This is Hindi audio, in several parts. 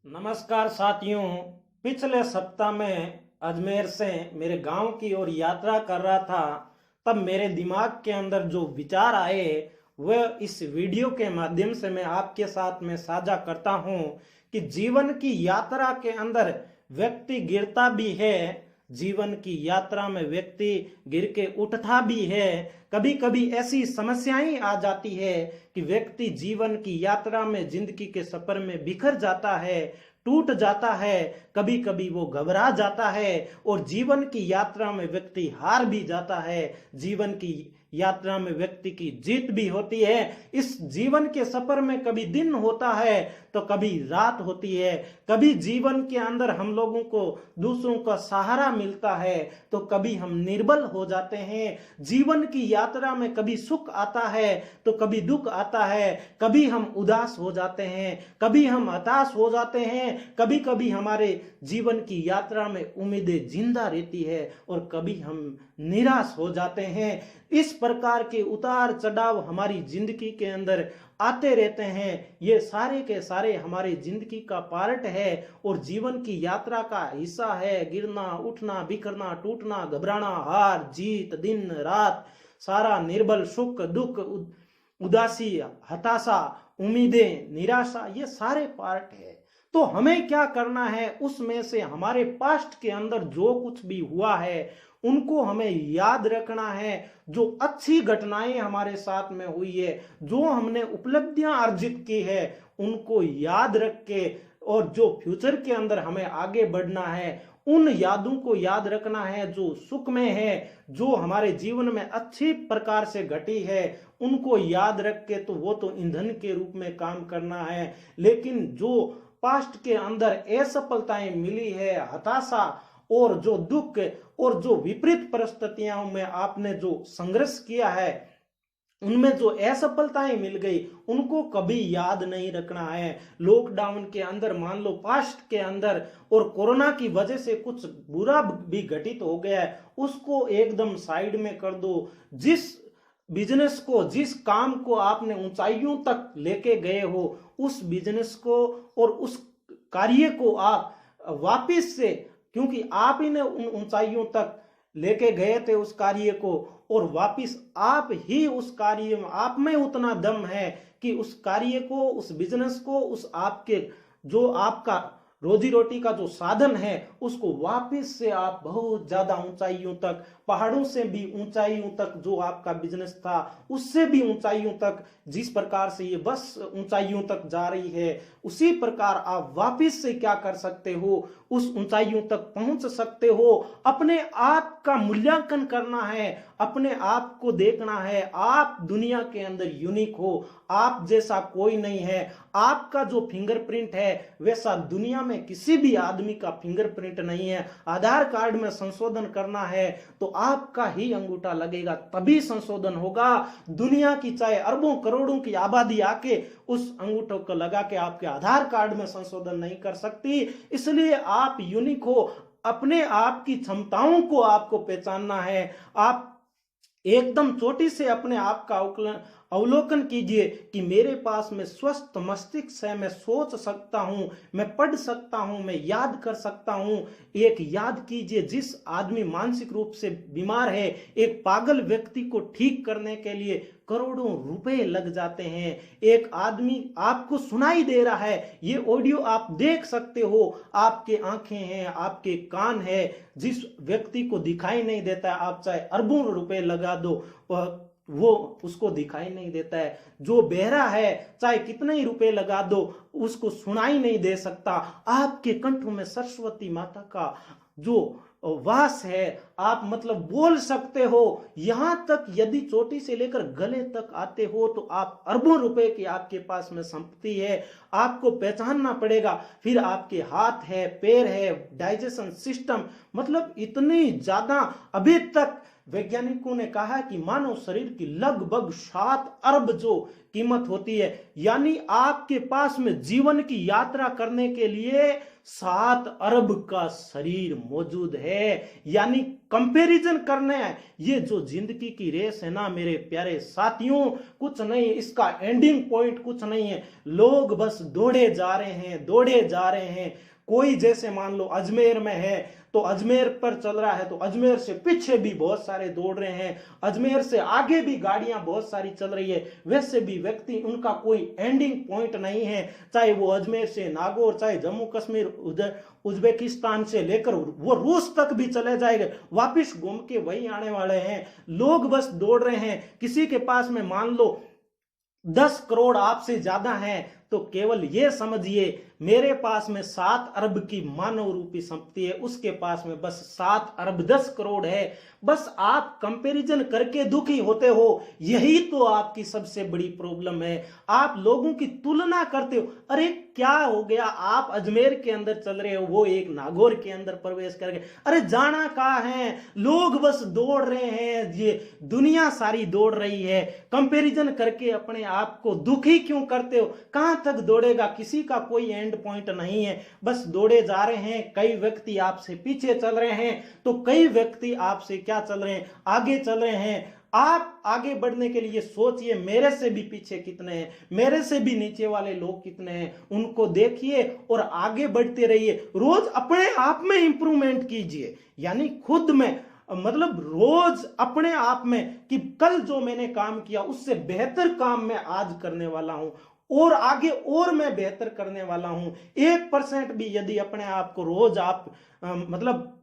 नमस्कार साथियों। पिछले सप्ताह में अजमेर से मेरे गांव की ओर यात्रा कर रहा था, तब मेरे दिमाग के अंदर जो विचार आए वह इस वीडियो के माध्यम से मैं आपके साथ में साझा करता हूं कि जीवन की यात्रा के अंदर व्यक्ति गिरता भी है, जीवन की यात्रा में व्यक्ति गिर के उठता भी है। कभी कभी ऐसी समस्याएं आ जाती है कि व्यक्ति जीवन की यात्रा में जिंदगी के सफर में बिखर जाता है, टूट जाता है, कभी कभी वो घबरा जाता है और जीवन की यात्रा में व्यक्ति हार भी जाता है। जीवन की यात्रा में व्यक्ति की जीत भी होती है। इस जीवन के सफर में कभी दिन होता है तो कभी रात होती है। कभी जीवन के अंदर हम लोगों को दूसरों का सहारा मिलता है तो कभी हम निर्बल हो जाते हैं। जीवन की यात्रा में कभी सुख आता है तो कभी दुख आता है, कभी हम उदास हो जाते हैं, कभी हम हताश हो जाते हैं, कभी कभी हमारे जीवन की यात्रा में उम्मीदें जिंदा रहती है और कभी हम निराश हो जाते हैं। इस प्रकार के उतार चढ़ाव हमारी जिंदगी के अंदर आते रहते हैं। ये सारे के सारे हमारे जिंदगी का पार्ट है और जीवन की यात्रा का हिस्सा है। गिरना, उठना, बिखरना, टूटना, घबराना, हार जीत, दिन रात, सारा निर्बल, सुख दुख, उदासी, हताशा, उम्मीदें, निराशा, ये सारे पार्ट है। तो हमें क्या करना है, उसमें से हमारे पास्ट के अंदर जो कुछ भी हुआ है उनको हमें याद रखना है। जो अच्छी घटनाएं हमारे साथ में हुई है, जो हमने उपलब्धियां अर्जित की है, उनको याद रख के और जो फ्यूचर के अंदर हमें आगे बढ़ना है उन यादों को याद रखना है। जो सुख में है, जो हमारे जीवन में अच्छी प्रकार से घटी है, उनको याद रख के तो वो तो ईंधन के रूप में काम करना है। लेकिन जो पास्ट के अंदर असफलताएं मिली है, हताशा और जो दुख और जो विपरीत परिस्थितियों में आपने जो संघर्ष किया है, उनमें जो असफलताएं मिल गई, उनको कभी याद नहीं रखना है। लॉकडाउन के अंदर मान लो पास्ट के अंदर और कोरोना की वजह से कुछ बुरा भी घटित हो गया है, उसको एकदम साइड में कर दो। जिस बिजनेस को, जिस काम को आपने ऊंचाइयों तक लेके गए हो, उस बिजनेस को और उस कार्य को आप वापिस से, क्योंकि आप ही ने उन ऊंचाइयों तक लेके गए थे उस कार्य को, और वापिस आप ही उस कार्य में, आप में उतना दम है कि उस कार्य को, उस बिजनेस को, उस आपके जो आपका रोजी रोटी का जो साधन है, उसको वापिस से आप बहुत ज्यादा ऊंचाइयों तक, पहाड़ों से भी ऊंचाइयों तक, जो आपका बिजनेस था उससे भी ऊंचाइयों तक, जिस प्रकार से ये बस ऊंचाइयों तक जा रही है, उसी प्रकार आप वापिस से क्या कर सकते हो, उस ऊंचाइयों तक पहुंच सकते हो। अपने आप का मूल्यांकन करना है, अपने आप को देखना है। आप दुनिया के अंदर यूनिक हो, आप जैसा कोई नहीं है। आपका जो फिंगरप्रिंट है वैसा दुनिया में किसी भी आदमी का फिंगरप्रिंट नहीं है। आधार कार्ड में संशोधन करना है तो आपका ही अंगूठा लगेगा, तभी संशोधन होगा। दुनिया की चाहे अरबों करोड़ों की आबादी आके उस अंगूठे को लगा के आपके आधार कार्ड में संशोधन नहीं कर सकती। इसलिए आप यूनिक हो। अपने आप की क्षमताओं को आपको पहचानना है। आप एकदम चोटी से अपने आप का अवलोकन कीजिए कि मेरे पास में स्वस्थ मस्तिष्क है, मैं सोच सकता हूं, मैं पढ़ सकता हूं, मैं याद कर सकता हूं। एक याद कीजिए, जिस आदमी मानसिक रूप से बीमार है, एक पागल व्यक्ति को ठीक करने के लिए करोड़ों रुपए लग जाते हैं। एक आदमी आपको सुनाई दे रहा है, ये ऑडियो आप देख सकते हो, आपके आंखें हैं, आपके कान है। जिस व्यक्ति को दिखाई नहीं देता, आप चाहे अरबों रुपए लगा दो, वो उसको दिखाई नहीं देता है। जो बहरा है, चाहे कितने ही रुपए लगा दो, उसको सुनाई नहीं दे सकता। आपके कंठों में सरस्वती माता का जो वास है, आप मतलब बोल सकते हो। यहां तक यदि चोटी से लेकर गले तक आते हो तो आप अरबों रुपए की आपके पास में संपत्ति है। आपको पहचानना पड़ेगा। फिर आपके हाथ है, पैर है, डाइजेशन सिस्टम, मतलब इतनी ज्यादा अभी तक वैज्ञानिकों ने कहा कि मानव शरीर की लगभग 7 अरब जो कीमत होती है, यानी आपके पास में जीवन की यात्रा करने के लिए 7 अरब का शरीर मौजूद है। यानी कंपैरिजन करने हैं, ये जो जिंदगी की रेस है ना मेरे प्यारे साथियों, कुछ नहीं, इसका एंडिंग पॉइंट कुछ नहीं है। लोग बस दौड़े जा रहे हैं, दौड़े जा रहे हैं। कोई जैसे मान लो अजमेर में है तो अजमेर पर चल रहा है, तो अजमेर से पीछे भी बहुत सारे दौड़ रहे हैं, अजमेर से आगे भी गाड़ियां बहुत सारी चल रही है। वैसे भी व्यक्ति, उनका कोई एंडिंग पॉइंट नहीं है, चाहे वो अजमेर से नागौर, चाहे जम्मू कश्मीर, उज्बेकिस्तान से लेकर वो रूस तक भी चले जाएंगे, वापिस घूम के वही आने वाले हैं। लोग बस दौड़ रहे हैं। किसी के पास में मान लो 10 करोड़ आपसे ज्यादा हैं, तो केवल ये समझिए मेरे पास में 7 अरब की मानव रूपी संपत्ति है, उसके पास में बस 7 अरब 10 करोड़ है। बस आप कंपैरिजन करके दुखी होते हो, यही तो आपकी सबसे बड़ी प्रॉब्लम है। आप लोगों की तुलना करते हो। अरे क्या हो गया, आप अजमेर के अंदर चल रहे हो, वो एक नागौर के अंदर प्रवेश कर गए। अरे जाना कहाँ है, लोग बस दौड़ रहे हैं, ये दुनिया सारी दौड़ रही है। कंपैरिजन करके अपने आप को दुखी क्यों करते हो? कहां तक दौड़ेगा, किसी का कोई एंड पॉइंट नहीं है, बस दौड़े जा रहे हैं। कई व्यक्ति आपसे पीछे चल रहे हैं, तो कई व्यक्ति आपसे क्या चल रहे हैं, आगे चल रहे हैं। आप आगे बढ़ने के लिए सोचिए, मेरे से भी पीछे कितने हैं, मेरे से भी नीचे वाले लोग कितने हैं, उनको देखिए और आगे बढ़ते रहिए। रोज अपने आप में इंप्रूवमेंट कीजिए, यानी खुद में, मतलब रोज अपने आप में, कि कल जो मैंने काम किया उससे बेहतर काम मैं आज करने वाला हूं, और आगे और मैं बेहतर करने वाला हूं। 1% भी यदि अपने आप को रोज आप मतलब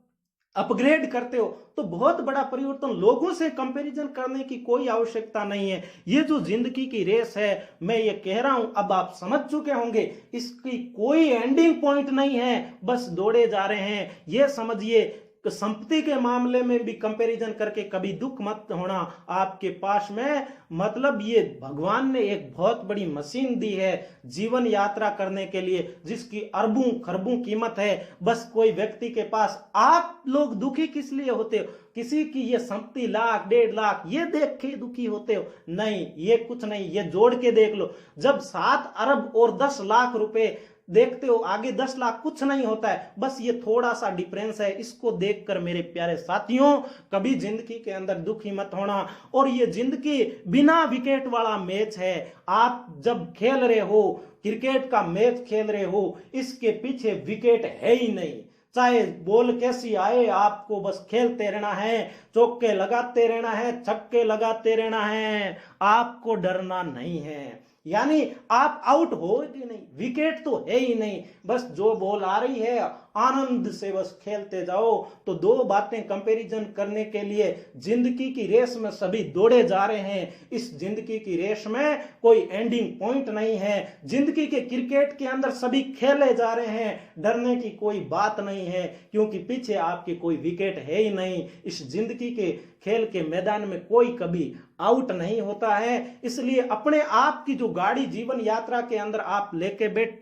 अपग्रेड करते हो, तो बहुत बड़ा परिवर्तन। लोगों से कंपैरिजन करने की कोई आवश्यकता नहीं है। ये जो जिंदगी की रेस है, मैं ये कह रहा हूं, अब आप समझ चुके होंगे, इसकी कोई एंडिंग पॉइंट नहीं है, बस दौड़े जा रहे हैं। ये समझिए, संपत्ति के मामले में भी कंपैरिजन करके कभी दुख मत होना। आपके पास में, मतलब ये भगवान ने एक बहुत बड़ी मशीन दी है जीवन यात्रा करने के लिए, जिसकी अरबों खरबों कीमत है। बस कोई व्यक्ति के पास, आप लोग दुखी किस लिए होते हो? किसी की ये संपत्ति 1,00,000 1,50,000 ये देख के दुखी होते हो? नहीं, ये कुछ नहीं, ये जोड़ के देख लो। जब 7 अरब और 10 लाख रुपए देखते हो, आगे 10 लाख कुछ नहीं होता है, बस ये थोड़ा सा डिफरेंस है। इसको देखकर मेरे प्यारे साथियों, कभी जिंदगी के अंदर दुखी मत होना। और ये जिंदगी बिना विकेट वाला मैच है। आप जब खेल रहे हो, क्रिकेट का मैच खेल रहे हो, इसके पीछे विकेट है ही नहीं। चाहे बॉल कैसी आए, आपको बस खेलते रहना है, चौके लगाते रहना है, छक्के लगाते रहना है, आपको डरना नहीं है। यानी आप आउट होगे नहीं, विकेट तो है ही नहीं, बस जो बॉल आ रही है आनंद से बस खेलते जाओ। तो दो बातें कंपैरिजन करने के लिए, जिंदगी की रेस में सभी दौड़े जा रहे हैं। इस जिंदगी की रेस में कोई एंडिंग पॉइंट नहीं है। जिंदगी के क्रिकेट के अंदर सभी खेले जा रहे हैं, डरने की कोई बात नहीं है, क्योंकि पीछे आपके कोई विकेट है ही नहीं। इस जिंदगी के खेल के मैदान में कोई कभी आउट नहीं होता है। इसलिए अपने आप की जो गाड़ी जीवन यात्रा के अंदर आप लेके बैठ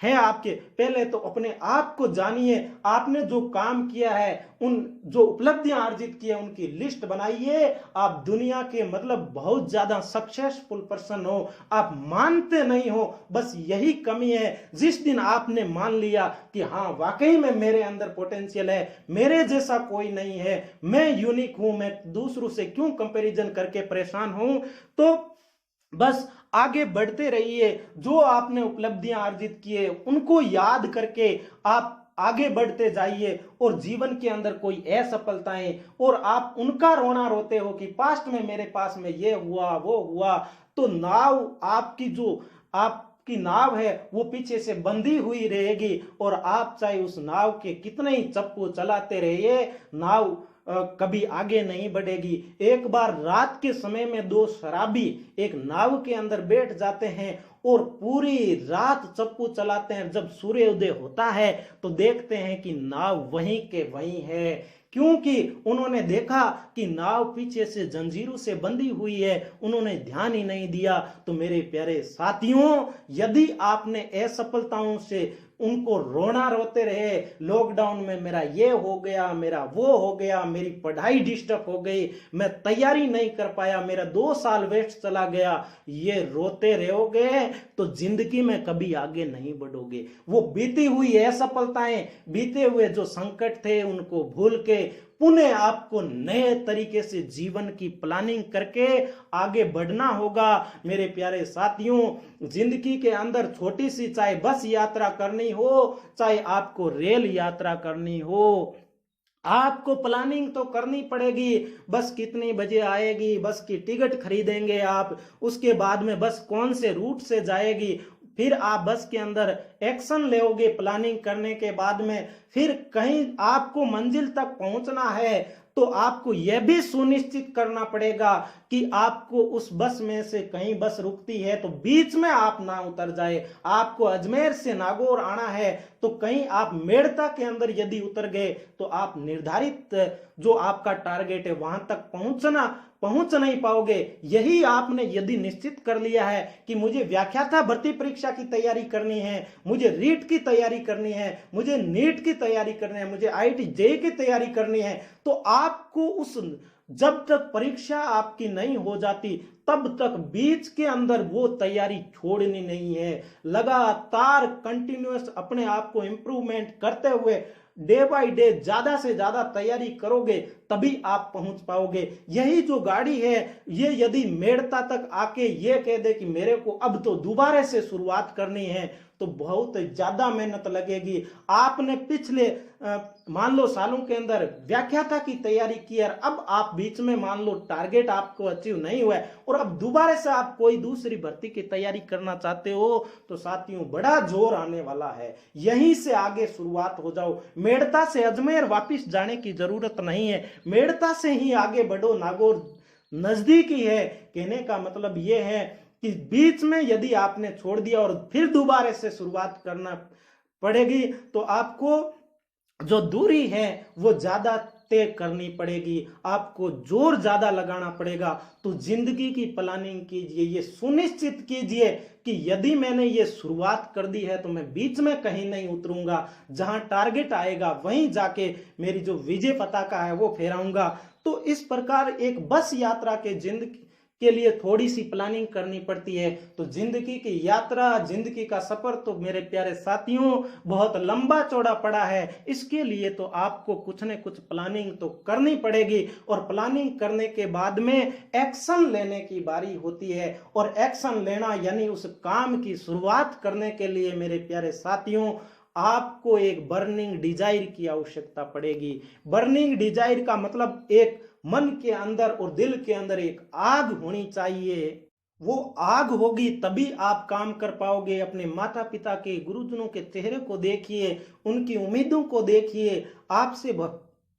है आपके, पहले तो अपने आप को जानिए। आपने जो काम किया है, उन जो उपलब्धियां अर्जित की है, उनकी लिस्ट बनाइए। आप दुनिया के मतलब बहुत ज्यादा सक्सेसफुल पर्सन हो, आप मानते नहीं हो, बस यही कमी है। जिस दिन आपने मान लिया कि हाँ वाकई में मेरे अंदर पोटेंशियल है, मेरे जैसा कोई नहीं है, मैं यूनिक हूं, मैं दूसरों से क्यों कंपैरिजन करके परेशान हूं, तो बस आगे बढ़ते रहिए। जो आपने उपलब्धियां अर्जित की है, उनको याद करके आप आगे बढ़ते जाइए। और जीवन के अंदर कोई असफलताएं, और आप उनका रोना रोते हो कि पास्ट में मेरे पास में ये हुआ वो हुआ, तो नाव आपकी जो आपकी नाव है वो पीछे से बंधी हुई रहेगी। और आप चाहे उस नाव के कितने ही चप्पू चलाते रहिए, नाव कभी आगे नहीं बढ़ेगी। एक बार रात के समय में दो शराबी एक नाव के अंदर बैठ जाते हैं और पूरी रात चप्पू चलाते हैं। जब सूर्योदय होता है तो देखते हैं कि नाव वहीं के वहीं है, क्योंकि उन्होंने देखा कि नाव पीछे से जंजीरों से बंधी हुई है, उन्होंने ध्यान ही नहीं दिया। तो मेरे प्यारे साथियों, यदि आपने असफलताओं से उनको रोना रोते रहे, लॉकडाउन में मेरा ये हो गया, मेरा वो हो गया, मेरी पढ़ाई डिस्टर्ब हो गई, मैं तैयारी नहीं कर पाया, मेरा 2 साल वेस्ट चला गया, ये रोते रहोगे तो जिंदगी में कभी आगे नहीं बढ़ोगे। वो बीती हुई असफलताएं, बीते हुए जो संकट थे उनको भूल के पुनः आपको नए तरीके से जीवन की प्लानिंग करके आगे बढ़ना होगा। मेरे प्यारे साथियों, जिंदगी के अंदर छोटी सी चाहे बस यात्रा करनी हो, चाहे आपको रेल यात्रा करनी हो, आपको प्लानिंग तो करनी पड़ेगी। बस कितनी बजे आएगी, बस की टिकट खरीदेंगे आप, उसके बाद में बस कौन से रूट से जाएगी, फिर आप बस के अंदर एक्शन लेोगे प्लानिंग करने के बाद में, फिर कहीं आपको मंजिल तक पहुंचना है तो आपको यह भी सुनिश्चित करना पड़ेगा कि आपको उस बस में से कहीं बस रुकती है तो बीच में आप ना उतर जाए। आपको अजमेर से नागौर आना है तो कहीं आप मेड़ता के अंदर यदि उतर गए तो आप निर्धारित जो आपका टारगेट है वहां तक पहुंच नहीं पाओगे। यही आपने यदि निश्चित कर लिया है कि मुझे व्याख्याता भर्ती परीक्षा की तैयारी करनी है, मुझे रीट की तैयारी करनी है, मुझे नीट की तैयारी करनी है, मुझे आईआईटी जेईई की तैयारी करनी है, तो आपको उस जब तक परीक्षा आपकी नहीं हो जाती तब तक बीच के अंदर वो तैयारी छोड़नी नहीं है। लगातार कंटिन्यूअस अपने आप को इंप्रूवमेंट करते हुए डे बाय डे ज्यादा से ज्यादा तैयारी करोगे तभी आप पहुंच पाओगे। यही जो गाड़ी है ये यदि मेड़ता तक आके ये कह दे कि मेरे को अब तो दोबारा से शुरुआत करनी है तो बहुत ज्यादा मेहनत लगेगी। आपने पिछले मान लो सालों के अंदर व्याख्याता की तैयारी की और अब आप बीच में मान लो टारगेट आपको अचीव नहीं हुआ है और अब दोबारा से आप कोई दूसरी भर्ती की तैयारी करना चाहते हो तो साथियों बड़ा जोर आने वाला है। यहीं से आगे शुरुआत हो जाओ। मेड़ता से अजमेर वापिस जाने की जरूरत नहीं है, मेड़ता से ही आगे बढ़ो। नागौर नजदीकी है। कहने का मतलब यह है कि बीच में यदि आपने छोड़ दिया और फिर दोबारा से शुरुआत करना पड़ेगी तो आपको जो दूरी है वो ज्यादा तय करनी पड़ेगी, आपको जोर ज्यादा लगाना पड़ेगा। तो जिंदगी की प्लानिंग कीजिए, ये सुनिश्चित कीजिए कि यदि मैंने ये शुरुआत कर दी है तो मैं बीच में कहीं नहीं उतरूंगा, जहां टारगेट आएगा वहीं जाके मेरी जो विजय पताका है वो फहराऊंगा। तो इस प्रकार एक बस यात्रा के जिंदगी के लिए थोड़ी सी प्लानिंग करनी पड़ती है। तो जिंदगी की यात्रा, जिंदगी का सफर तो मेरे प्यारे साथियों बहुत लंबा चौड़ा पड़ा है। इसके लिए तो आपको कुछ न कुछ प्लानिंग तो करनी पड़ेगी और प्लानिंग करने के बाद में एक्शन लेने की बारी होती है। और एक्शन लेना यानी उस काम की शुरुआत करने के लिए मेरे प्यारे साथियों आपको एक बर्निंग डिजायर की आवश्यकता पड़ेगी। बर्निंग डिजायर का मतलब एक मन के अंदर और दिल के अंदर एक आग होनी चाहिए। वो आग होगी तभी आप काम कर पाओगे। अपने माता पिता के, गुरुजनों के चेहरे को देखिए, उनकी उम्मीदों को देखिए। आपसे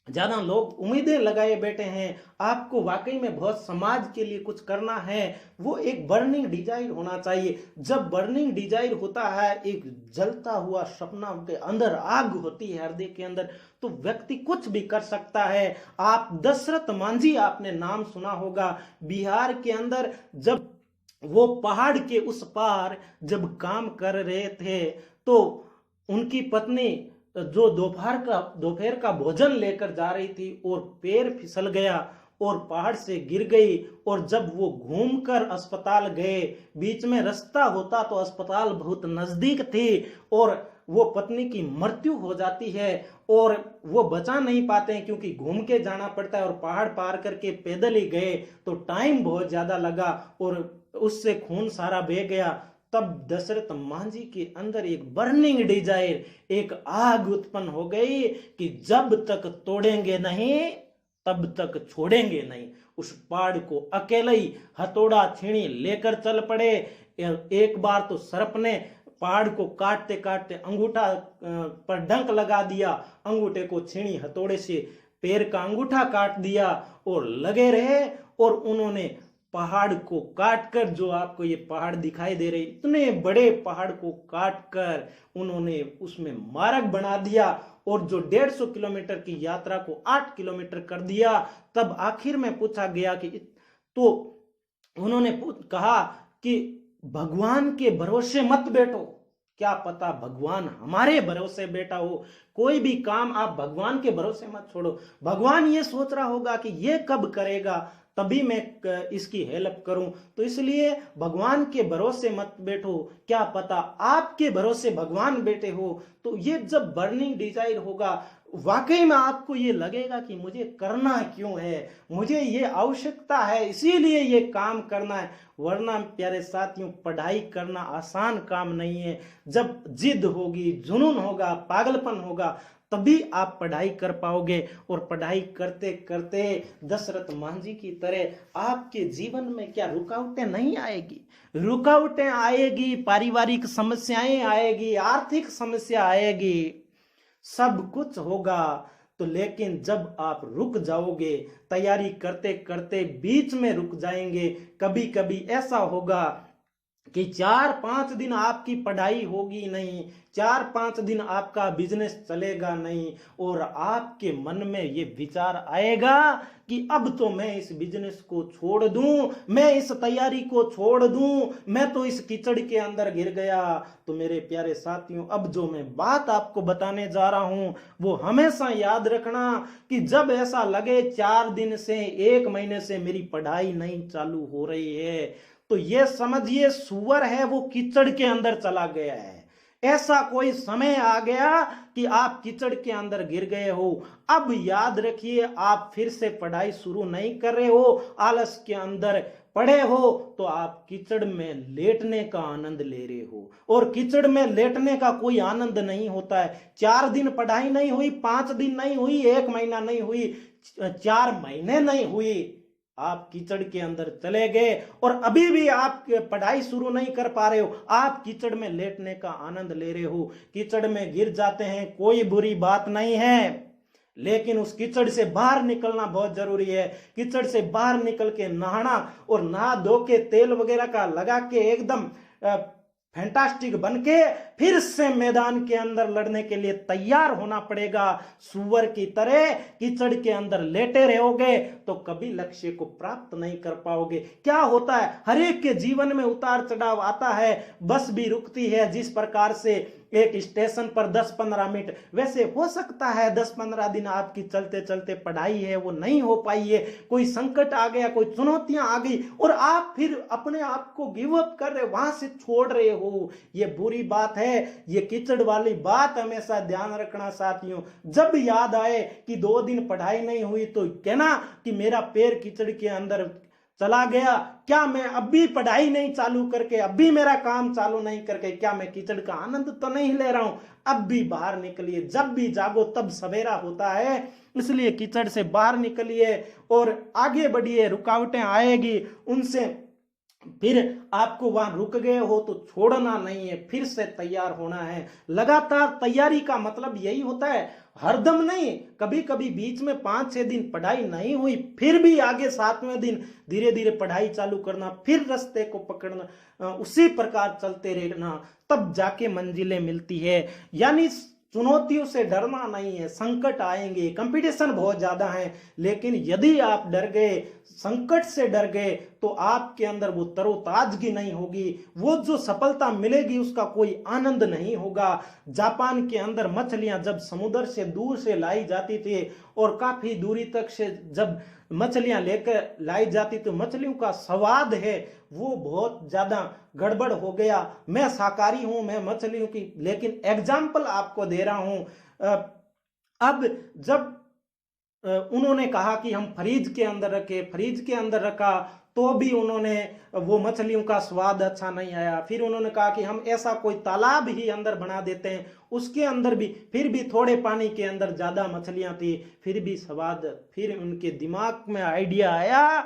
ज्यादा लोग उम्मीदें लगाए बैठे हैं, आपको वाकई में बहुत समाज के लिए कुछ करना है। वो एक बर्निंग डिजायर होना चाहिए। जब बर्निंग डिजायर होता है, एक जलता हुआ सपना के अंदर आग होती है हृदय के अंदर, तो व्यक्ति कुछ भी कर सकता है। आप दशरथ मांझी आपने नाम सुना होगा। बिहार के अंदर जब वो पहाड़ के उस पार जब काम कर रहे थे तो उनकी पत्नी जो दोपहर का भोजन लेकर जा रही थी और पैर फिसल गया और पहाड़ से गिर गई। और जब वो घूमकर अस्पताल गए, बीच में रास्ता होता तो अस्पताल बहुत नजदीक थी और वो पत्नी की मृत्यु हो जाती है और वो बचा नहीं पाते हैं क्योंकि घूम के जाना पड़ता है और पहाड़ पार करके पैदल ही गए तो टाइम बहुत ज्यादा लगा और उससे खून सारा बह गया। तब दशरथ मांझी के अंदर एक बर्निंग डिजायर, एक आग उत्पन्न हो गई कि जब तक तोड़ेंगे नहीं तब तक छोड़ेंगे नहीं। उस पहाड़ को अकेले ही हथौड़ा छीनी लेकर चल पड़े। एक बार तो सर्प ने पहाड़ को काटते काटते अंगूठा पर डंक लगा दिया, अंगूठे को छीनी हथौड़े से पैर का अंगूठा काट दिया और लगे रहे। और उन्होंने पहाड़ को काटकर, जो आपको ये पहाड़ दिखाई दे रहे, इतने बड़े पहाड़ को काटकर उन्होंने उसमें मार्ग बना दिया और जो 150 किलोमीटर की यात्रा को 8 किलोमीटर कर दिया। तब आखिर में पूछा गया कि तो उन्होंने कहा कि भगवान के भरोसे मत बैठो, क्या पता भगवान हमारे भरोसे बैठा हो। कोई भी काम आप भगवान के भरोसे मत छोड़ो। भगवान ये सोच रहा होगा कि ये कब करेगा, तभी मैं इसकी हेल्प करूं। तो इसलिए भगवान के भरोसे मत बैठो। क्या पता आपके भरोसे भगवान बैठे हो, तो ये जब बर्निंग डिजायर होगा, वाकई में आपको ये लगेगा कि मुझे करना क्यों है, मुझे ये आवश्यकता है, इसीलिए ये काम करना है। वरना प्यारे साथियों, पढ़ाई करना आसान काम नहीं है। जब जिद होगी, जुनून होगा, पागलपन होगा, तभी आप पढ़ाई कर पाओगे। और पढ़ाई करते करते दशरथ मांझी की तरह आपके जीवन में क्या रुकावटें नहीं आएगी? रुकावटें आएगी, पारिवारिक समस्याएं आएगी, आर्थिक समस्या आएगी, सब कुछ होगा। तो लेकिन जब आप रुक जाओगे, तैयारी करते करते बीच में रुक जाएंगे, कभी कभी ऐसा होगा कि 4-5 दिन आपकी पढ़ाई होगी नहीं, 4-5 दिन आपका बिजनेस चलेगा नहीं, और आपके मन में ये विचार आएगा कि अब तो मैं इस बिजनेस को छोड़ दूं, मैं इस तैयारी को छोड़ दूं, मैं तो इस कीचड़ के अंदर गिर गया। तो मेरे प्यारे साथियों, अब जो मैं बात आपको बताने जा रहा हूं वो हमेशा याद रखना कि जब ऐसा लगे 4 दिन से 1 महीने से मेरी पढ़ाई नहीं चालू हो रही है, तो ये समझिए सुअर है वो कीचड़ के अंदर चला गया है। ऐसा कोई समय आ गया कि आप कीचड़ के अंदर गिर गए हो। अब याद रखिए, आप फिर से पढ़ाई शुरू नहीं कर रहे हो, आलस के अंदर पड़े हो, तो आप कीचड़ में लेटने का आनंद ले रहे हो। और कीचड़ में लेटने का कोई आनंद नहीं होता है। 4 दिन पढ़ाई नहीं हुई, 5 दिन नहीं हुई, 1 महीना नहीं हुई, 4 महीने नहीं हुई, आप कीचड़ के अंदर चले गए और अभी भी आप पढ़ाई शुरू नहीं कर पा रहे हो। आप कीचड़ में लेटने का आनंद ले रहे हो। कीचड़ में गिर जाते हैं, कोई बुरी बात नहीं है, लेकिन उस कीचड़ से बाहर निकलना बहुत जरूरी है। कीचड़ से बाहर निकल के नहाना, और नहा धो के तेल वगैरह का लगा के एकदम फैंटास्टिक बनके फिर से मैदान के अंदर लड़ने के लिए तैयार होना पड़ेगा। सुअर की तरह कीचड़ के अंदर लेटे रहोगे तो कभी लक्ष्य को प्राप्त नहीं कर पाओगे। क्या होता है, हर एक के जीवन में उतार चढ़ाव आता है। बस भी रुकती है जिस प्रकार से एक स्टेशन पर 10-15 मिनट, वैसे हो सकता है 10-15 दिन आपकी चलते चलते पढ़ाई है वो नहीं हो पाई है, कोई संकट आ गया, कोई चुनौतियां आ गई, और आप फिर अपने आप को गिव अप कर रहे, वहां से छोड़ रहे हो। ये बुरी बात है। ये कीचड़ वाली बात हमेशा ध्यान रखना साथियों। जब याद आए कि 2 दिन पढ़ाई नहीं हुई, तो कहना कि मेरा पैर कीचड़ के अंदर चला गया, क्या मैं अब भी पढ़ाई नहीं चालू करके, अब भी मेरा काम चालू नहीं करके, क्या मैं कीचड़ का आनंद तो नहीं ले रहा हूं? अब भी बाहर निकलिए। जब भी जागो तब सवेरा होता है, इसलिए कीचड़ से बाहर निकलिए और आगे बढ़िए। रुकावटें आएगी, उनसे फिर आपको वहां रुक गए हो तो छोड़ना नहीं है, फिर से तैयार होना है। लगातार तैयारी का मतलब यही होता है, हरदम नहीं, कभी कभी बीच में 5-6 दिन पढ़ाई नहीं हुई, फिर भी आगे 7वें दिन धीरे धीरे पढ़ाई चालू करना, फिर रास्ते को पकड़ना, उसी प्रकार चलते रहना, तब जाके मंजिलें मिलती है। यानी चुनौतियों से डरना नहीं है। संकट आएंगे, कंपटीशन बहुत ज्यादा है, लेकिन यदि आप डर गए, संकट से डर गए, तो आपके अंदर वो तरोताजगी नहीं होगी, वो जो सफलता मिलेगी उसका कोई आनंद नहीं होगा। जापान के अंदर मछलियां जब समुद्र से दूर से लाई जाती थी और काफी दूरी तक से जब मछलियां लेकर लाई जाती, तो मछलियों का स्वाद है वो बहुत ज्यादा गड़बड़ हो गया। मैं शाकाहारी हूं, मैं मछलियों की लेकिन एग्जाम्पल आपको दे रहा हूं। अब जब उन्होंने कहा कि हम फ्रीज के अंदर रखे, फ्रीज के अंदर रखा तो भी उन्होंने वो मछलियों का स्वाद अच्छा नहीं आया। फिर उन्होंने कहा कि हम ऐसा कोई तालाब ही अंदर बना देते हैं, उसके अंदर भी फिर भी थोड़े पानी के अंदर ज्यादा मछलियां थी, फिर भी स्वाद। फिर उनके दिमाग में आइडिया आया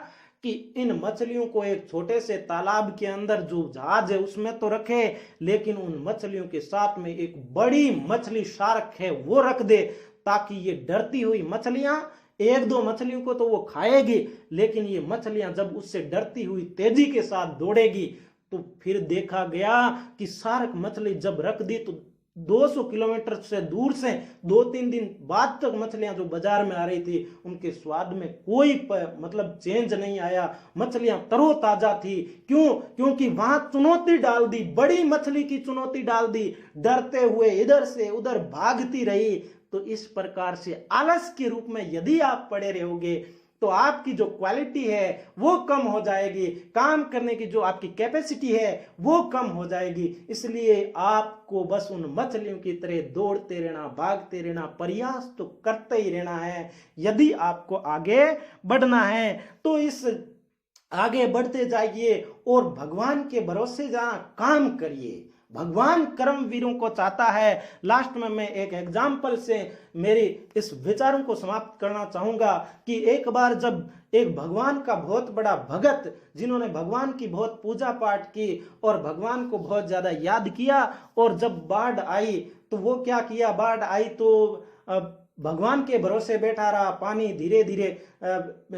कि इन मछलियों को एक छोटे से तालाब के अंदर जो जहाज है उसमें तो रखे, लेकिन उन मछलियों के साथ में एक बड़ी मछली शार्क है वो रख दे, ताकि ये डरती हुई मछलियां, 1-2 मछलियों को तो वो खाएगी, लेकिन ये मछलियां जब उससे डरती हुई तेजी के साथ दौड़ेगी, तो फिर देखा गया कि शार्क मछली जब रख दी तो 200 किलोमीटर से दूर से 2-3 दिन बाद तक मछलियां जो बाजार में आ रही थी उनके स्वाद में कोई मतलब चेंज नहीं आया। मछलियां तरोताजा थी। क्यों? क्योंकि वहां चुनौती डाल दी, बड़ी मछली की चुनौती डाल दी, डरते हुए इधर से उधर भागती रही। तो इस प्रकार से आलस के रूप में यदि आप पड़े रहोगे तो आपकी जो क्वालिटी है वो कम हो जाएगी, काम करने की जो आपकी कैपेसिटी है वो कम हो जाएगी। इसलिए आपको बस उन मछलियों की तरह दौड़ते रहना, भागते रहना, प्रयास तो करते ही रहना है। यदि आपको आगे बढ़ना है तो इस आगे बढ़ते जाइए और भगवान के भरोसे जहां काम करिए। भगवान कर्मवीरों को चाहता है। लास्ट में मैं एक एग्जाम्पल से मेरी इस विचारों को समाप्त करना चाहूंगा कि एक बार जब एक भगवान का बहुत बड़ा भगत, जिन्होंने भगवान की बहुत पूजा पाठ की और भगवान को बहुत ज्यादा याद किया, और जब बाढ़ आई तो वो क्या किया, बाढ़ आई तो भगवान के भरोसे बैठा रहा। पानी धीरे धीरे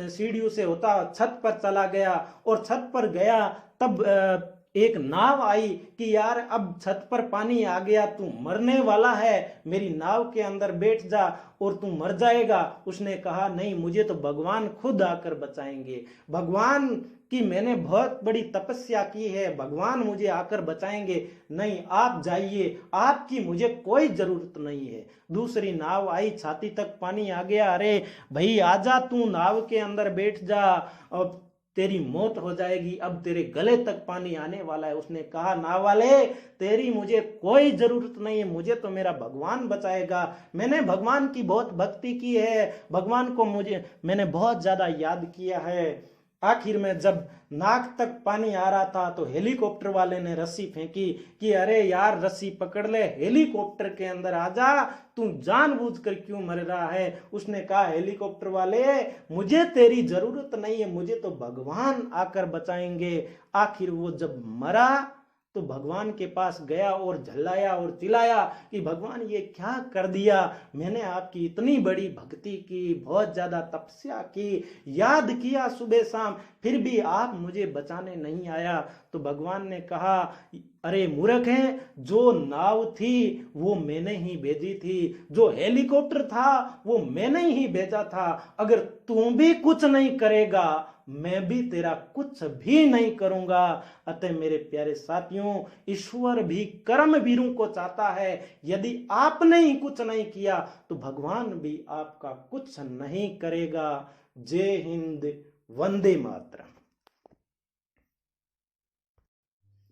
सीढ़ियों से होता छत पर चला गया, और छत पर गया तब एक नाव आई कि यार अब छत पर पानी आ गया, तू मरने वाला है, मेरी नाव के अंदर बैठ जा और तू मर जाएगा। उसने कहा नहीं, मुझे तो भगवान खुद आकर बचाएंगे। भगवान की मैंने बहुत बड़ी तपस्या की है, भगवान मुझे आकर बचाएंगे। नहीं, आप जाइए, आपकी मुझे कोई जरूरत नहीं है। दूसरी नाव आई, छाती तक पानी आ गया। अरे भाई आजा, तू नाव के अंदर बैठ जा, अब तेरी मौत हो जाएगी, अब तेरे गले तक पानी आने वाला है। उसने कहा नाव वाले, तेरी मुझे कोई जरूरत नहीं है, मुझे तो मेरा भगवान बचाएगा। मैंने भगवान की बहुत भक्ति की है, भगवान को मैंने बहुत ज्यादा याद किया है। आखिर में जब नाक तक पानी आ रहा था तो हेलीकॉप्टर वाले ने रस्सी फेंकी कि अरे यार रस्सी पकड़ ले, हेलीकॉप्टर के अंदर आ जा, तू जानबूझकर क्यों मर रहा है। उसने कहा हेलीकॉप्टर वाले, मुझे तेरी जरूरत नहीं है, मुझे तो भगवान आकर बचाएंगे। आखिर वो जब मरा तो भगवान के पास गया और झल्लाया और चिल्लाया कि भगवान ये क्या कर दिया, मैंने आपकी इतनी बड़ी भक्ति की, बहुत ज्यादा तपस्या की, याद किया सुबह शाम, फिर भी आप मुझे बचाने नहीं आया। तो भगवान ने कहा अरे मूर्ख है, जो नाव थी वो मैंने ही भेजी थी, जो हेलीकॉप्टर था वो मैंने ही भेजा था। अगर तू भी कुछ नहीं करेगा मैं भी तेरा कुछ भी नहीं करूंगा। अतः मेरे प्यारे साथियों, ईश्वर भी कर्मवीरों को चाहता है। यदि आपने ही कुछ नहीं किया तो भगवान भी आपका कुछ नहीं करेगा। जय हिंद, वंदे मातरम।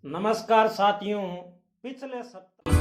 नमस्कार साथियों, पिछले सप्ताह